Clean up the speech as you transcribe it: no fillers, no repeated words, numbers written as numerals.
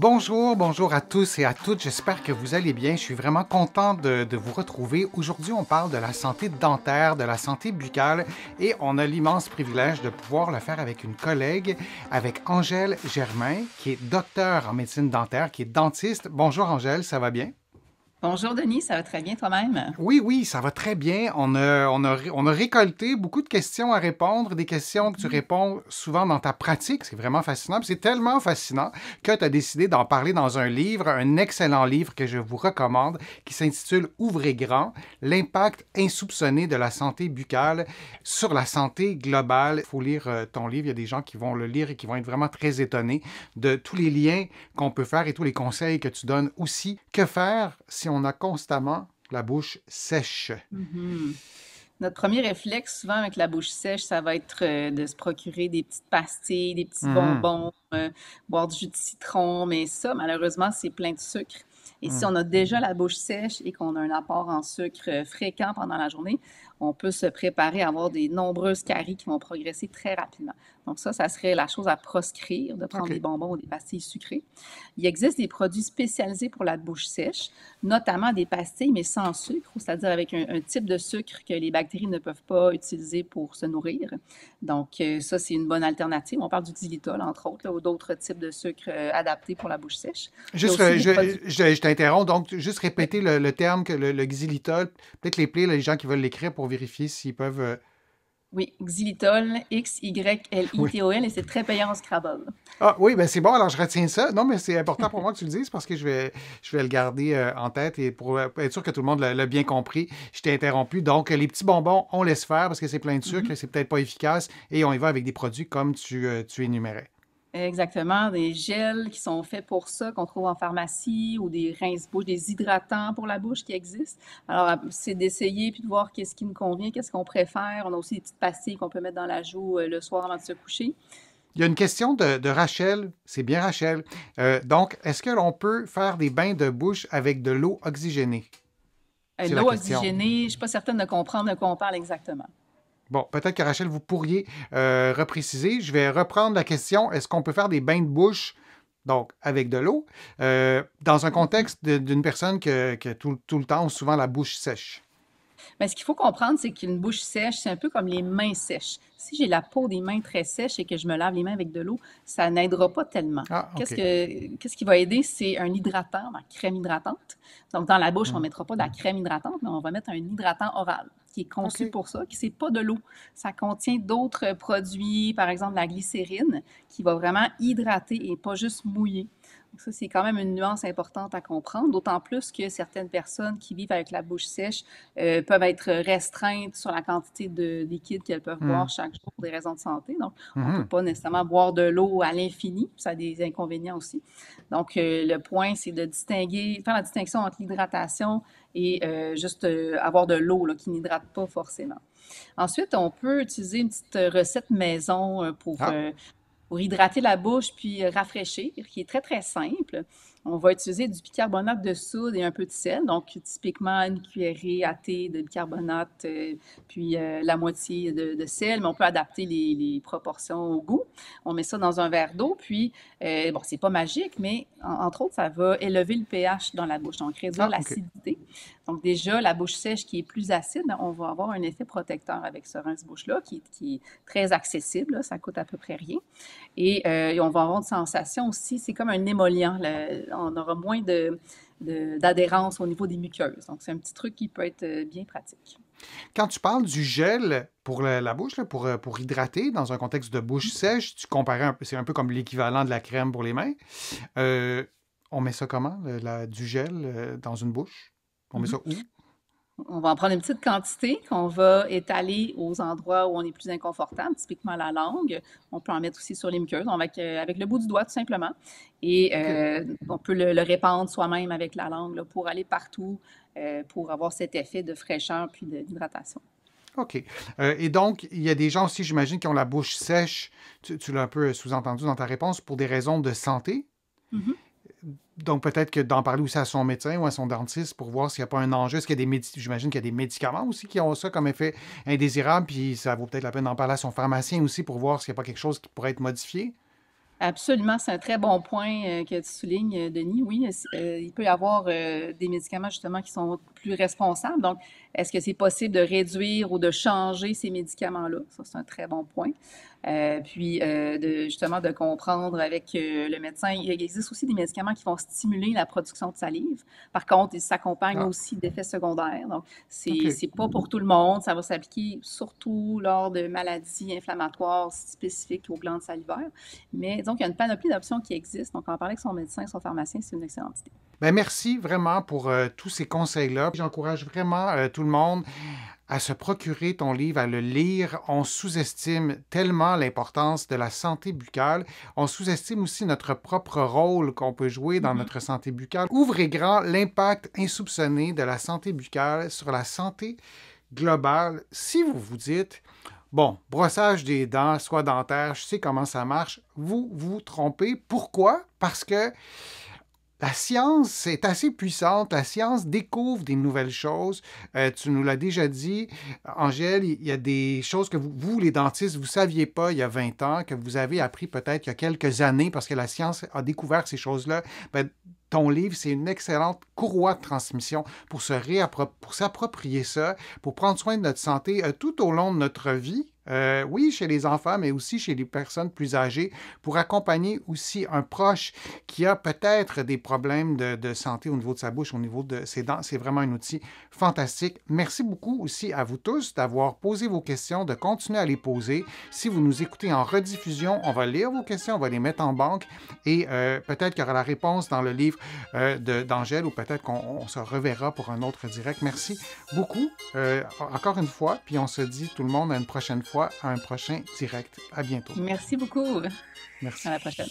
Bonjour, bonjour à tous et à toutes. J'espère que vous allez bien. Je suis vraiment content de vous retrouver. Aujourd'hui, on parle de la santé dentaire, de la santé buccale et on a l'immense privilège de pouvoir le faire avec une collègue, avec Angèle Germain, qui est docteure en médecine dentaire, qui est dentiste. Bonjour Angèle, ça va bien? Bonjour Denis, ça va très bien toi-même? Oui, oui, ça va très bien. On a récolté beaucoup de questions à répondre, des questions que tu Mhm. réponds souvent dans ta pratique. C'est vraiment fascinant. Puis c'est tellement fascinant que tu as décidé d'en parler dans un livre, un excellent livre que je vous recommande, qui s'intitule Ouvrez grand, l'impact insoupçonné de la santé buccale sur la santé globale. Il faut lire ton livre. Il y a des gens qui vont le lire et qui vont être vraiment très étonnés de tous les liens qu'on peut faire et tous les conseils que tu donnes aussi. Que faire si on a constamment la bouche sèche? Mhm. Notre premier réflexe, souvent avec la bouche sèche, ça va être de se procurer des petites pastilles, des petits Mhm. bonbons, boire du jus de citron, mais ça, malheureusement, c'est plein de sucre. Et si Mhm. on a déjà la bouche sèche et qu'on a un apport en sucre fréquent pendant la journée, on peut se préparer à avoir des nombreuses caries qui vont progresser très rapidement. Donc ça serait la chose à proscrire, de prendre des OK. bonbons ou des pastilles sucrées. Il existe des produits spécialisés pour la bouche sèche, notamment des pastilles, mais sans sucre, c'est-à-dire avec un type de sucre que les bactéries ne peuvent pas utiliser pour se nourrir. Donc, ça, c'est une bonne alternative. On parle du xylitol, entre autres, là, ou d'autres types de sucres adaptés pour la bouche sèche. Il y a Juste, aussi des produits... je t'interromps. Donc, juste Oui, répéter le terme, que le xylitol. Peut-être les plaies, les gens qui veulent l'écrire pour vérifier s'ils peuvent. oui, xylitol, Oui. X-Y-L-I-T-O-L, et c'est très payant au Scrabble. Ah oui, ben c'est bon, alors je retiens ça. Non, mais c'est important pour moi que tu le dises parce que je vais le garder en tête et pour être sûr que tout le monde l'a bien compris, je t'ai interrompu. Donc, les petits bonbons, on laisse faire parce que c'est plein de sucre Mhm. et c'est peut-être pas efficace et on y va avec des produits comme tu énumérais. Exactement, des gels qui sont faits pour ça, qu'on trouve en pharmacie, ou des rince-bouches, des hydratants pour la bouche qui existent. Alors, c'est d'essayer puis de voir qu'est-ce qui nous convient, qu'est-ce qu'on préfère. On a aussi des petites pastilles qu'on peut mettre dans la joue le soir avant de se coucher. Il y a une question de Rachel, c'est bien Rachel. Donc, est-ce que l'on peut faire des bains de bouche avec de l'eau oxygénée? C'est la L'eau question. oxygénée, je ne suis pas certaine de comprendre de quoi on parle exactement. Bon, peut-être que Rachel, vous pourriez repréciser. Je vais reprendre la question. Est-ce qu'on peut faire des bains de bouche, donc avec de l'eau, dans un Mhm. contexte d'une personne qui a tout le temps ou souvent la bouche sèche? Mais ce qu'il faut comprendre, c'est qu'une bouche sèche, c'est un peu comme les mains sèches. Si j'ai la peau des mains très sèches et que je me lave les mains avec de l'eau, ça n'aidera pas tellement. Ah, OK. Qu'est-ce qui va aider? C'est un hydratant, la crème hydratante. Donc, dans la bouche, on ne Hmm. mettra pas de la crème hydratante, mais on va mettre un hydratant oral qui est conçu OK. pour ça, qui c'est pas de l'eau. Ça contient d'autres produits, par exemple la glycérine, qui va vraiment hydrater et pas juste mouiller. Donc ça, c'est quand même une nuance importante à comprendre, d'autant plus que certaines personnes qui vivent avec la bouche sèche peuvent être restreintes sur la quantité de liquide qu'elles peuvent boire Hmm. chaque jour pour des raisons de santé. Donc, on ne peut Mhm. pas nécessairement boire de l'eau à l'infini. Ça a des inconvénients aussi. Donc, le point, c'est de distinguer, faire la distinction entre l'hydratation et juste avoir de l'eau là, qui n'hydrate pas forcément. Ensuite, on peut utiliser une petite recette maison Ah, pour hydrater la bouche puis rafraîchir, qui est très, très simple. On va utiliser du bicarbonate de soude et un peu de sel, donc typiquement une cuillerée à thé de bicarbonate, puis la moitié de sel, mais on peut adapter les proportions au goût. On met ça dans un verre d'eau, puis, bon, c'est pas magique, mais entre autres, ça va élever le pH dans la bouche, donc réduire ah, OK. l'acidité. Donc déjà, la bouche sèche qui est plus acide, on va avoir un effet protecteur avec ce rince-bouche-là, qui est très accessible, là, ça coûte à peu près rien. Et on va avoir une sensation aussi, c'est comme un émollient. On aura moins d'adhérence au niveau des muqueuses. Donc, c'est un petit truc qui peut être bien pratique. Quand tu parles du gel pour la bouche, là, pour hydrater dans un contexte de bouche sèche, tu comparais un peu, c'est un peu comme l'équivalent de la crème pour les mains. Euh, on met ça comment, du gel dans une bouche? On met Mhm. ça où? On va en prendre une petite quantité qu'on va étaler aux endroits où on est plus inconfortable, typiquement la langue. On peut en mettre aussi sur les muqueuses, avec le bout du doigt tout simplement. Et OK. on peut le répandre soi-même avec la langue là, pour aller partout, pour avoir cet effet de fraîcheur puis d'hydratation. OK. Et donc, il y a des gens aussi, j'imagine, qui ont la bouche sèche. Tu l'as un peu sous-entendu dans ta réponse pour des raisons de santé. Mhm. Donc, peut-être que d'en parler aussi à son médecin ou à son dentiste pour voir s'il n'y a pas un enjeu. Est-ce qu'il y a j'imagine qu'il y a des médicaments aussi qui ont ça comme effet indésirable, puis ça vaut peut-être la peine d'en parler à son pharmacien aussi pour voir s'il n'y a pas quelque chose qui pourrait être modifié. Absolument, c'est un très bon point que tu soulignes, Denis. Oui, il peut y avoir des médicaments justement qui sont plus responsables. Donc, est-ce que c'est possible de réduire ou de changer ces médicaments-là? Ça, c'est un très bon point. Puis, justement, de comprendre avec le médecin. Il existe aussi des médicaments qui vont stimuler la production de salive. Par contre, ils s'accompagnent Ah, aussi d'effets secondaires. Donc, OK. c'est pas pour tout le monde. Ça va s'appliquer surtout lors de maladies inflammatoires spécifiques aux glandes salivaires. Mais donc, il y a une panoplie d'options qui existent. Donc, en parler avec son médecin, son pharmacien, c'est une excellente idée. Ben, merci vraiment pour tous ces conseils-là. J'encourage vraiment tout le monde à se procurer ton livre, à le lire. On sous-estime tellement l'importance de la santé buccale. On sous-estime aussi notre propre rôle qu'on peut jouer dans Mhm. notre santé buccale. Ouvrez grand l'impact insoupçonné de la santé buccale sur la santé globale. Si vous vous dites, bon, brossage des dents, soie dentaire, je sais comment ça marche, vous vous trompez. Pourquoi? Parce que la science est assez puissante. La science découvre des nouvelles choses. Tu nous l'as déjà dit, Angèle, il y a des choses que vous, les dentistes, vous ne saviez pas il y a 20 ans, que vous avez appris peut-être il y a quelques années parce que la science a découvert ces choses-là. Ben, ton livre, c'est une excellente courroie de transmission pour pour s'approprier ça, pour prendre soin de notre santé tout au long de notre vie. Oui, chez les enfants, mais aussi chez les personnes plus âgées, pour accompagner aussi un proche qui a peut-être des problèmes de santé au niveau de sa bouche, au niveau de ses dents. C'est vraiment un outil fantastique. Merci beaucoup aussi à vous tous d'avoir posé vos questions, de continuer à les poser. Si vous nous écoutez en rediffusion, on va lire vos questions, on va les mettre en banque et peut-être qu'il y aura la réponse dans le livre d'Angèle ou peut-être qu'on se reverra pour un autre direct. Merci beaucoup encore une fois, puis on se dit tout le monde à une prochaine fois, à un prochain direct. À bientôt. Merci beaucoup. À Merci. la prochaine.